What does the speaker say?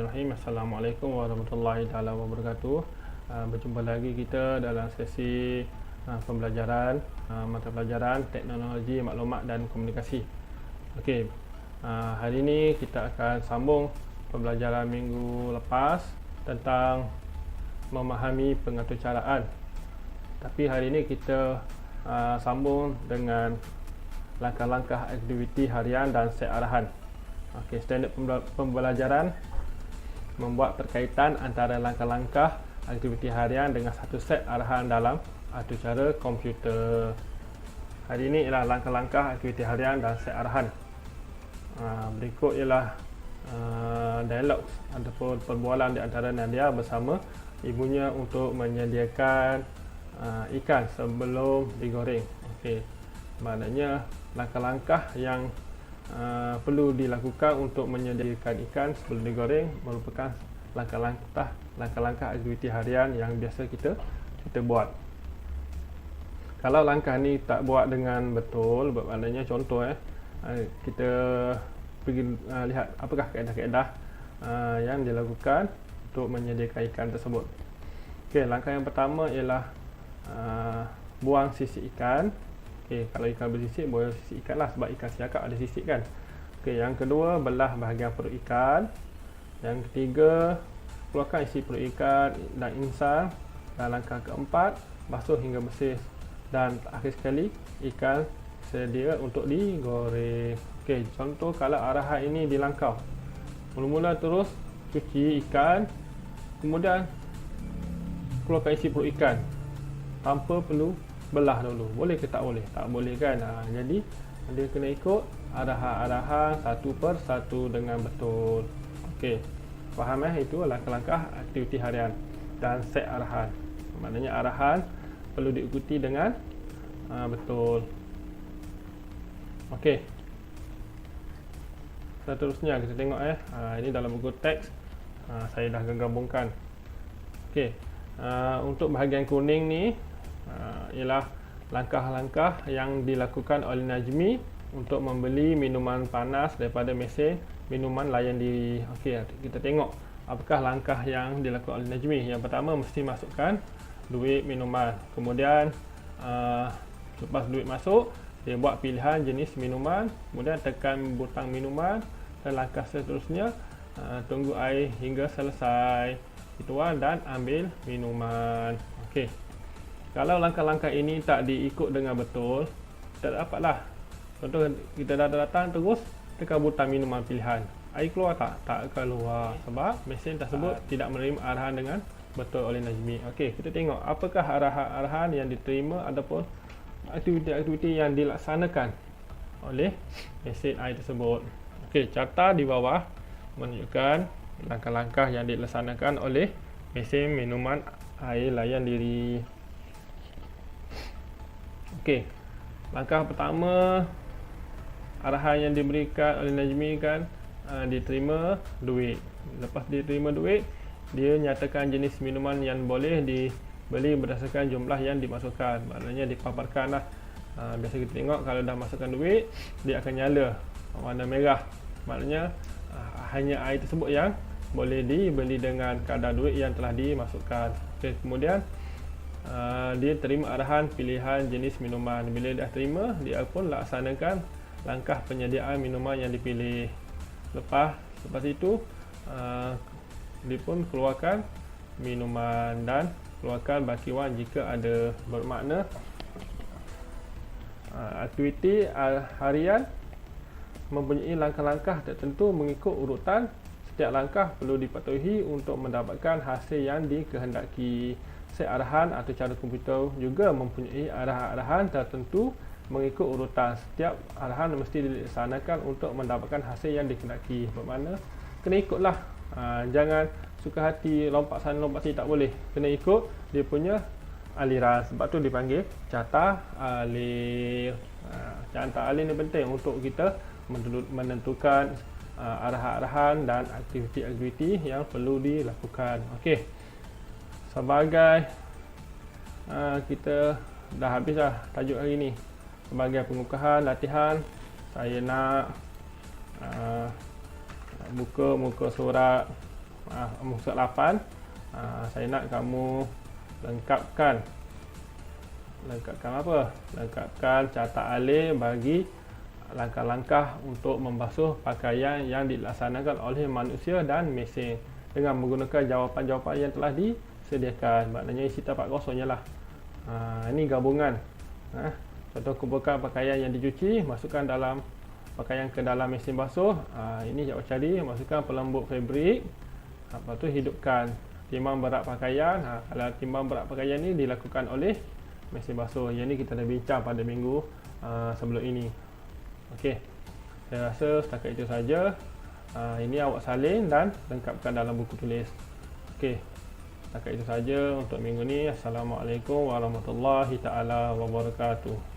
Bismillahirrahmanirrahim. Assalamualaikum warahmatullahi taala wabarakatuh. Berjumpa lagi kita dalam sesi pembelajaran mata pelajaran Teknologi Maklumat dan Komunikasi. Okey. Hari ini kita akan sambung pembelajaran minggu lepas tentang memahami pengaturcaraan. Tapi hari ini kita sambung dengan langkah-langkah aktiviti harian dan set arahan. Okey, standard pembelajaran membuat perkaitan antara langkah-langkah aktiviti harian dengan satu set arahan dalam aturcara komputer. Hari ini ialah langkah-langkah aktiviti harian dan set arahan. Berikut ialah dialog ataupun perbualan di antara Nadia bersama ibunya untuk menyediakan ikan sebelum digoreng. Okey, maknanya langkah-langkah yang perlu dilakukan untuk menyediakan ikan sebelum digoreng merupakan langkah-langkah aktiviti harian yang biasa kita buat. Kalau langkah ni tak buat dengan betul, maknanya contoh kita pergi lihat apakah kaedah-kaedah yang dilakukan untuk menyediakan ikan tersebut. Okey, langkah yang pertama ialah buang sisik ikan. Okey, kalau ikan bersisik, buang sisik ikan lah, sebab ikan siakap ada sisik kan. Okey, yang kedua, belah bahagian perut ikan. Yang ketiga, keluarkan isi perut ikan dan insang. Dan langkah keempat, basuh hingga bersih. Dan akhir sekali, ikan sedia untuk digoreng. Okey, contoh kalau arahan ini dilangkau. Mula-mula terus cuci ikan, kemudian keluarkan isi perut ikan tanpa perlu belah dulu. Boleh ke tak boleh? Tak boleh kan? Jadi dia kena ikut arahan-arahan satu per satu dengan betul. Okey, faham itu langkah-langkah aktiviti harian dan set arahan. Maknanya arahan perlu diikuti dengan betul. Okey, seterusnya kita tengok ini dalam buku teks saya dah gabungkan. Okey, untuk bahagian kuning ni ialah langkah-langkah yang dilakukan oleh Najmi untuk membeli minuman panas daripada mesin minuman layan diri. Okey, kita tengok apakah langkah yang dilakukan oleh Najmi. Yang pertama, mesti masukkan duit minuman. Kemudian lepas duit masuk, dia buat pilihan jenis minuman, kemudian tekan butang minuman, dan langkah seterusnya tunggu air hingga selesai, tuang dan ambil minuman. Okey, kalau langkah-langkah ini tak diikut dengan betul, tak dapatlah. Contoh, kita dah datang terus tekan butang minuman pilihan, air keluar tak? Tak keluar, sebab mesin tersebut tidak menerima arahan dengan betul oleh Najmi. Okey, kita tengok apakah arahan-arahan yang diterima ataupun aktiviti-aktiviti yang dilaksanakan oleh mesin air tersebut. Okey, carta di bawah menunjukkan langkah-langkah yang dilaksanakan oleh mesin minuman air layan diri. Okey, langkah pertama, arahan yang diberikan oleh Najmi kan, diterima duit. Lepas diterima duit, dia nyatakan jenis minuman yang boleh dibeli berdasarkan jumlah yang dimasukkan. Maknanya dipaparkan lah. Biasa kita tengok kalau dah masukkan duit, dia akan nyala warna merah. Maknanya hanya air tersebut yang boleh dibeli dengan kadar duit yang telah dimasukkan. Okay, kemudian dia terima arahan pilihan jenis minuman. Bila dah terima, dia pun laksanakan langkah penyediaan minuman yang dipilih. Lepas itu dia pun keluarkan minuman dan keluarkan baki wang jika ada. Bermakna aktiviti harian mempunyai langkah-langkah tertentu mengikut urutan. Setiap langkah perlu dipatuhi untuk mendapatkan hasil yang dikehendaki. Set arahan atau cara komputer juga mempunyai arahan-arahan tertentu mengikut urutan. Setiap arahan mesti dilaksanakan untuk mendapatkan hasil yang dikehendaki. Bermakna kena ikutlah. Jangan suka hati lompat sana lompat sini, tak boleh. Kena ikut dia punya aliran. Sebab tu dipanggil carta alir. Carta alir ni penting untuk kita menentukan arahan-arahan dan aktiviti-aktiviti yang perlu dilakukan. Okey, sebagai kita dah habis dah tajuk hari ni. Sebagai pengukuhan latihan, saya nak buka muka surat muka surat 8, saya nak kamu lengkapkan apa? Lengkapkan carta alih bagi langkah-langkah untuk membasuh pakaian yang dilaksanakan oleh manusia dan mesin dengan menggunakan jawapan-jawapan yang telah disediakan. Maknanya isi tapak kosongnya lah. Ini gabungan. Contoh, kumpulkan pakaian yang dicuci, masukkan dalam pakaian ke dalam mesin basuh. Ini jawab cari, masukkan pelembut fabrik. Lepas tu hidupkan. Timbang berat pakaian. Kalau timbang berat pakaian ni dilakukan oleh mesin basuh. Yang ni kita dah bincang pada minggu sebelum ini. Okey, saya rasa setakat itu saja. Ini awak salin dan lengkapkan dalam buku tulis. Okey, setakat itu saja untuk minggu ni. Assalamualaikum warahmatullahi taala wabarakatuh.